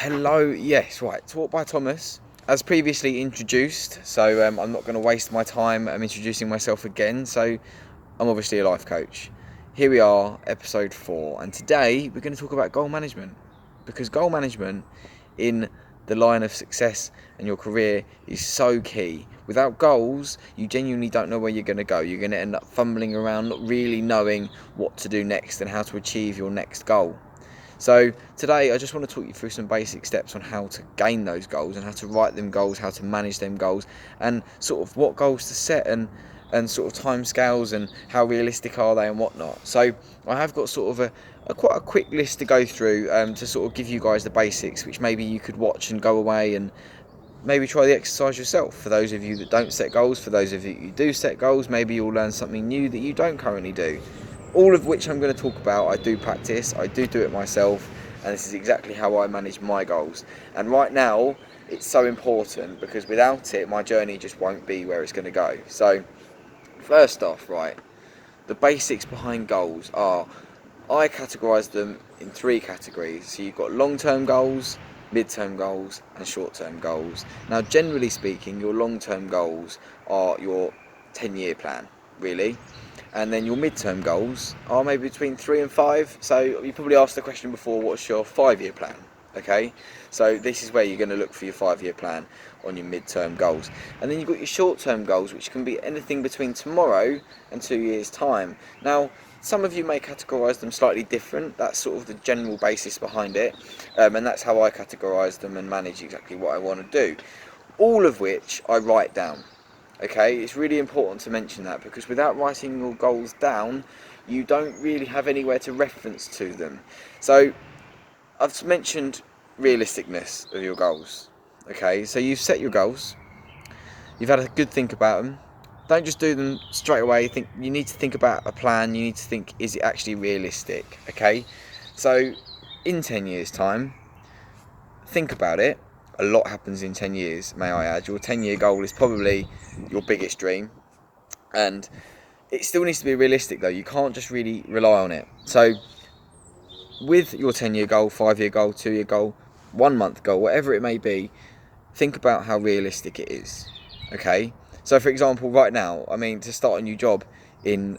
Hello, yes, right. Taught by Thomas, as previously introduced. So I'm not going to waste my time introducing myself again. So I'm obviously a life coach. Here we are, episode 4, and today we're going to talk about goal management, because goal management in the line of success and your career is so key. Without goals, you genuinely don't know where you're going to go. You're going to end up fumbling around, not really knowing what to do next and how to achieve your next goal. So today I just want to talk you through some basic steps on how to gain those goals and how to write them goals, how to manage them goals, and sort of what goals to set and sort of time scales and how realistic are they and whatnot. So I have got sort of a quite a quick list to go through to sort of give you guys the basics, which maybe you could watch and go away and maybe try the exercise yourself. For those of you that don't set goals, for those of you who do set goals, maybe you'll learn something new that you don't currently do. All of which I'm going to talk about, I do practice, I do it myself, and this is exactly how I manage my goals. And right now, it's so important because without it, my journey just won't be where it's going to go. So, first off, right, the basics behind goals are, I categorise them in 3 categories. So you've got long-term goals, mid-term goals and short-term goals. Now, generally speaking, your long-term goals are your 10-year plan, really. And then your mid-term goals are maybe between 3 and 5. So you probably asked the question before, what's your 5-year plan? Okay, so this is where you're going to look for your 5-year plan on your mid-term goals. And then you've got your short-term goals, which can be anything between tomorrow and 2 years' time. Now, some of you may categorise them slightly different. That's sort of the general basis behind it, and that's how I categorise them and manage exactly what I want to do. All of which I write down. Okay, it's really important to mention that, because without writing your goals down, you don't really have anywhere to reference to them. So I've mentioned realisticness of your goals. Okay, so you've set your goals, you've had a good think about them. Don't just do them straight away. You need to think about a plan. You need to think, is it actually realistic? Okay, so in 10 years' time, think about it. A lot happens in 10 years, may I add. Your 10-year goal is probably your biggest dream, and it still needs to be realistic though. You can't just really rely on it. So with your 10-year goal, 5-year goal, 2-year goal, 1-month goal, whatever it may be, think about how realistic it is. Okay, so for example, right now, to start a new job in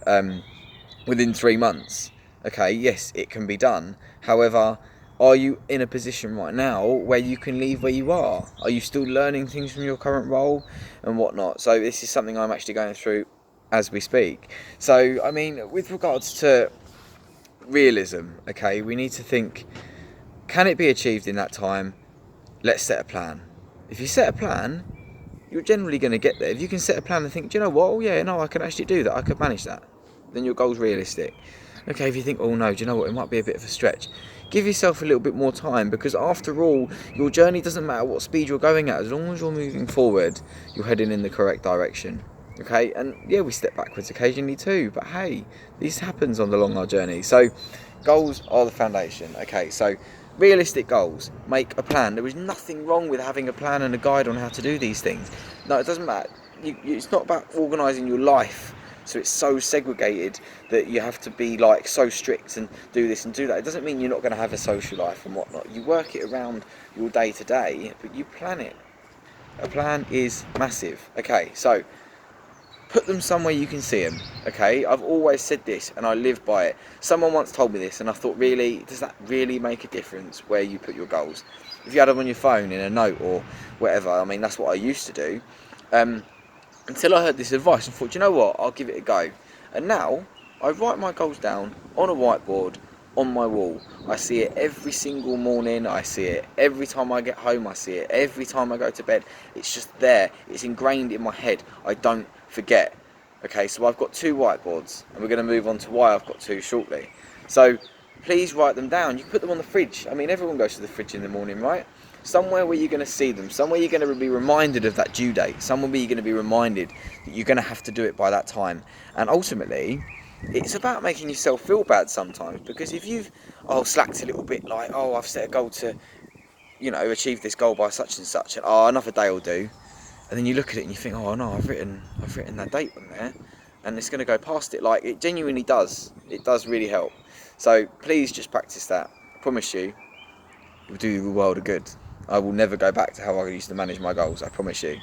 within 3 months, okay, yes, it can be done. However, are you in a position right now where you can leave where you are? Are you still learning things from your current role and whatnot? So this is something I'm actually going through as we speak. So with regards to realism, okay, we need to think, can it be achieved in that time? Let's set a plan. If you set a plan, you're generally going to get there. If you can set a plan and think, do you know what, oh yeah, no, I can actually do that, I could manage that, then your goal's realistic. Okay, if you think, oh no, do you know what, it might be a bit of a stretch, give yourself a little bit more time, because after all, your journey doesn't matter what speed you're going at. As long as you're moving forward, you're heading in the correct direction. Okay, and yeah, we step backwards occasionally too, but hey, this happens on the long hard journey. So goals are the foundation. Okay, so realistic goals, make a plan. There is nothing wrong with having a plan and a guide on how to do these things. No, it doesn't matter. It's not about organising your life so it's so segregated that you have to be like so strict and do this and do that. It doesn't mean you're not going to have a social life and whatnot. You work it around your day to day, but you plan it. A plan is massive. Okay, so put them somewhere you can see them. Okay, I've always said this and I live by it. Someone once told me this and I thought, really, does that really make a difference where you put your goals? If you had them on your phone in a note or whatever, that's what I used to do, until I heard this advice and thought, you know what, I'll give it a go. And now I write my goals down on a whiteboard on my wall. I see it every single morning, I see it every time I get home, I see it every time I go to bed. It's just there, it's ingrained in my head, I don't forget. Okay, so I've got 2 whiteboards and we're going to move on to why I've got 2 shortly. So please write them down. You can put them on the fridge. Everyone goes to the fridge in the morning, right? Somewhere where you're going to see them, somewhere you're going to be reminded of that due date, somewhere where you're going to be reminded that you're going to have to do it by that time. And ultimately, it's about making yourself feel bad sometimes, because if you've slacked a little bit, like, I've set a goal to achieve this goal by such and such, and another day will do, and then you look at it and you think, oh no, I've written that date on there and it's going to go past it. Like, it genuinely does, it does really help. So please just practice that. I promise you, It will do you the world of good. I will never go back to how I used to manage my goals, I promise you.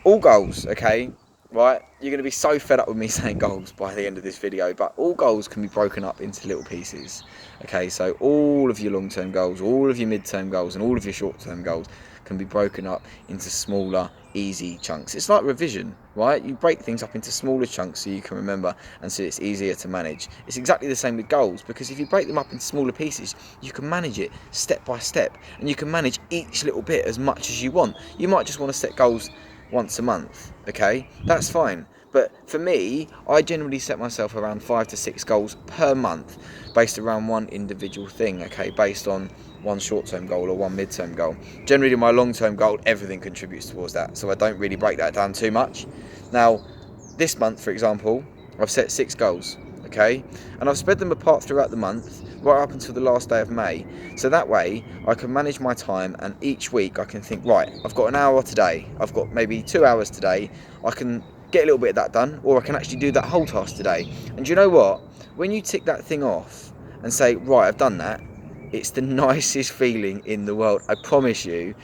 All goals, okay, right? You're going to be so fed up with me saying goals by the end of this video, but all goals can be broken up into little pieces. Okay, so all of your long-term goals, all of your mid-term goals, and all of your short-term goals can be broken up into smaller, easy chunks. It's like revision, right? You break things up into smaller chunks so you can remember and so it's easier to manage. It's exactly the same with goals, because if you break them up into smaller pieces, you can manage it step by step, and you can manage each little bit as much as you want. You might just want to set goals once a month, okay, that's fine, but for me, I generally set myself around 5 to 6 goals per month based around one individual thing, okay, based on one short-term goal or one mid-term goal. Generally my long-term goal, everything contributes towards that, so I don't really break that down too much. Now this month, for example, I've set 6 goals, okay, and I've spread them apart throughout the month right up until the last day of May, so that way I can manage my time, and each week I can think, right, I've got an hour today, I've got maybe 2 hours today, I can get a little bit of that done, or I can actually do that whole task today. And you know what, when you tick that thing off and say, right, I've done that, it's the nicest feeling in the world, I promise you.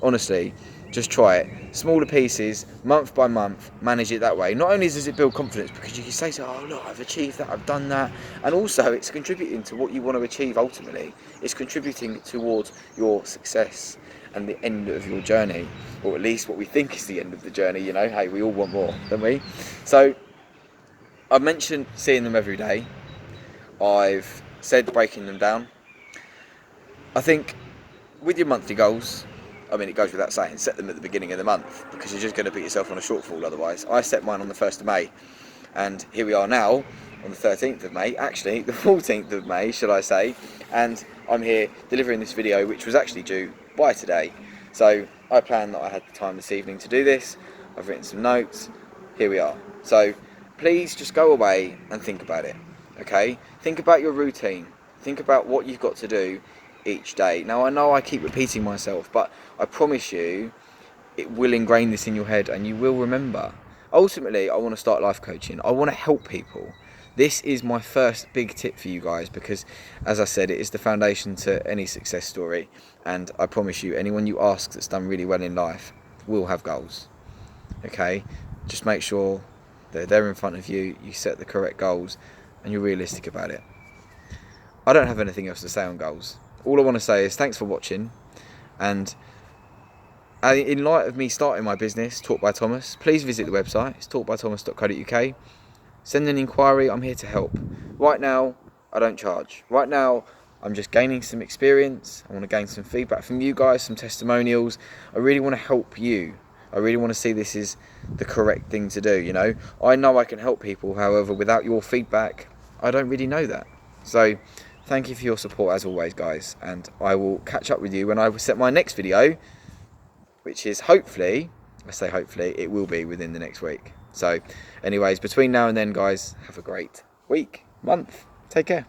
Honestly, just try it. Smaller pieces, month by month, manage it that way. Not only does it build confidence, because you can say, oh look, I've achieved that, I've done that, and also it's contributing to what you want to achieve ultimately. It's contributing towards your success and the end of your journey, or at least what we think is the end of the journey. You know, hey, we all want more, don't we? So I've mentioned seeing them every day. I've said breaking them down. I think with your monthly goals, I mean, it goes without saying, set them at the beginning of the month, because you're just going to put yourself on a shortfall otherwise. I set mine on the 1st of May, and here we are now on the 13th of May, actually the 14th of May, should I say, and I'm here delivering this video, which was actually due by today. So I planned that I had the time this evening to do this. I've written some notes. Here we are. So please just go away and think about it, okay? Think about your routine. Think about what you've got to do each day. Now I know I keep repeating myself, but I promise you it will ingrain this in your head and you will remember. Ultimately, I want to start life coaching. I want to help people. This is my first big tip for you guys, because as I said, it is the foundation to any success story, and I promise you, anyone you ask that's done really well in life will have goals. Okay, just make sure they're there in front of you, you set the correct goals, and you're realistic about it. I don't have anything else to say on goals. All I want to say is thanks for watching, and in light of me starting my business, Taught by Thomas, please visit the website. It's taughtbythomas.co.uk. Send an inquiry, I'm here to help. Right now, I don't charge. Right now, I'm just gaining some experience. I want to gain some feedback from you guys, some testimonials. I really want to help you. I really want to see this is the correct thing to do, you know. I know I can help people, however, without your feedback, I don't really know that. So, thank you for your support as always, guys. And I will catch up with you when I set my next video, which is hopefully, I say hopefully, it will be within the next week. So anyways, between now and then, guys, have a great week, month. Take care.